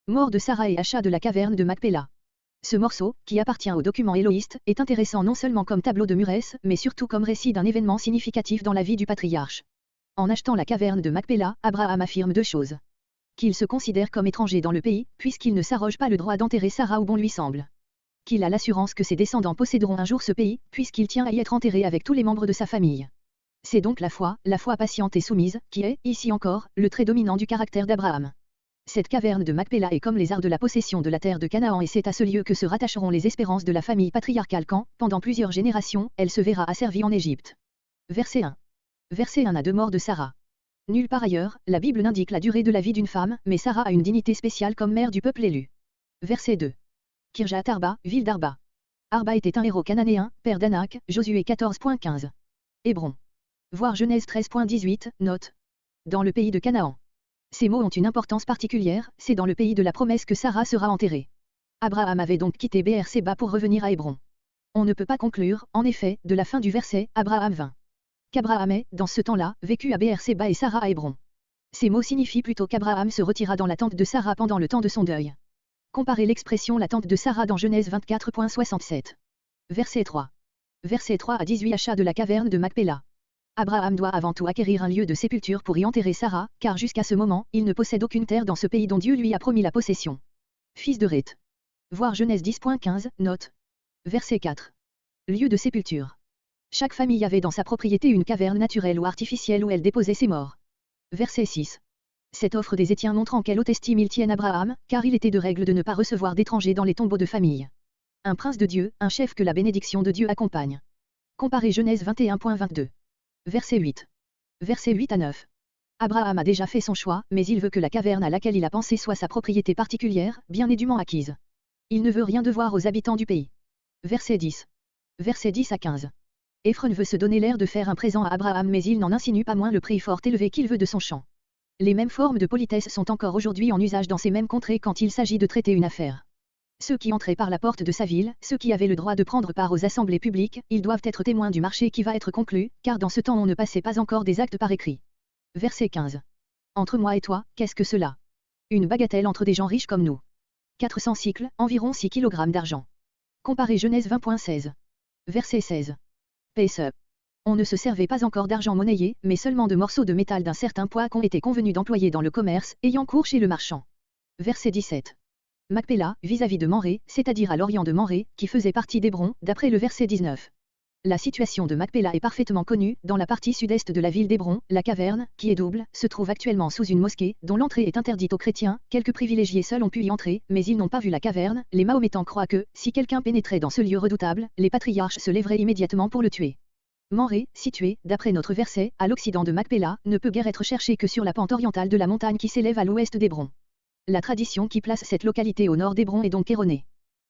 Mort de Sarah et achat de la caverne de Macpéla. Ce morceau, qui appartient au document éloïste, est intéressant non seulement comme tableau de Murès, mais surtout comme récit d'un événement significatif dans la vie du patriarche. En achetant la caverne de Macpéla, Abraham affirme deux choses. Qu'il se considère comme étranger dans le pays, puisqu'il ne s'arroge pas le droit d'enterrer Sarah où bon lui semble. Qu'il a l'assurance que ses descendants posséderont un jour ce pays, puisqu'il tient à y être enterré avec tous les membres de sa famille. C'est donc la foi patiente et soumise, qui est, ici encore, le trait dominant du caractère d'Abraham. Cette caverne de Macpéla est comme les arts de la possession de la terre de Canaan et c'est à ce lieu que se rattacheront les espérances de la famille patriarcale quand, pendant plusieurs générations, elle se verra asservie en Égypte. Verset 1. Verset 1 à 2 Mort de Sarah. Nulle part ailleurs, la Bible n'indique la durée de la vie d'une femme, mais Sarah a une dignité spéciale comme mère du peuple élu. Verset 2. Kirjat Arba, ville d'Arba. Arba était un héros cananéen, père d'Anak, Josué 14.15. Hébron. Voir Genèse 13.18, note. Dans le pays de Canaan. Ces mots ont une importance particulière, c'est dans le pays de la promesse que Sarah sera enterrée. Abraham avait donc quitté Beer-Séba pour revenir à Hébron. On ne peut pas conclure, en effet, de la fin du verset, Abraham vint. Qu'Abraham ait, dans ce temps-là, vécu à Beer-Séba et Sarah à Hébron. Ces mots signifient plutôt qu'Abraham se retira dans la tente de Sarah pendant le temps de son deuil. Comparez l'expression la tente de Sarah dans Genèse 24.67. Verset 3. Verset 3 à 18 Achat de la caverne de Macpéla. Abraham doit avant tout acquérir un lieu de sépulture pour y enterrer Sarah, car jusqu'à ce moment, il ne possède aucune terre dans ce pays dont Dieu lui a promis la possession. Fils de Réth. Voir Genèse 10.15, note. Verset 4. Lieu de sépulture. Chaque famille avait dans sa propriété une caverne naturelle ou artificielle où elle déposait ses morts. Verset 6. Cette offre des Étiens montre en quelle haute estime ils tiennent Abraham, car il était de règle de ne pas recevoir d'étrangers dans les tombeaux de famille. Un prince de Dieu, un chef que la bénédiction de Dieu accompagne. Comparez Genèse 21.22. Verset 8. Verset 8 à 9. Abraham a déjà fait son choix, mais il veut que la caverne à laquelle il a pensé soit sa propriété particulière, bien et dûment acquise. Il ne veut rien devoir aux habitants du pays. Verset 10. Verset 10 à 15. Éphron veut se donner l'air de faire un présent à Abraham mais il n'en insinue pas moins le prix fort élevé qu'il veut de son champ. Les mêmes formes de politesse sont encore aujourd'hui en usage dans ces mêmes contrées quand il s'agit de traiter une affaire. Ceux qui entraient par la porte de sa ville, ceux qui avaient le droit de prendre part aux assemblées publiques, ils doivent être témoins du marché qui va être conclu, car dans ce temps on ne passait pas encore des actes par écrit. Verset 15. Entre moi et toi, qu'est-ce que cela? Une bagatelle entre des gens riches comme nous. 400 cycles, environ 6 kg d'argent. Comparez Genèse 20.16. Verset 16. Pace. On ne se servait pas encore d'argent monnayé, mais seulement de morceaux de métal d'un certain poids qu'ont été convenus d'employer dans le commerce, ayant cours chez le marchand. Verset 17. Macpéla, vis-à-vis de Mamré, c'est-à-dire à l'orient de Mamré, qui faisait partie d'Hébron, d'après le verset 19. La situation de Macpéla est parfaitement connue, dans la partie sud-est de la ville d'Hébron, la caverne, qui est double, se trouve actuellement sous une mosquée, dont l'entrée est interdite aux chrétiens, quelques privilégiés seuls ont pu y entrer, mais ils n'ont pas vu la caverne, les Mahométans croient que, si quelqu'un pénétrait dans ce lieu redoutable, les patriarches se lèveraient immédiatement pour le tuer. Mamré, situé, d'après notre verset, à l'occident de Macpéla, ne peut guère être cherché que sur la pente orientale de la montagne qui s'élève à l'ouest d'Hébron. La tradition qui place cette localité au nord d'Hébron est donc erronée.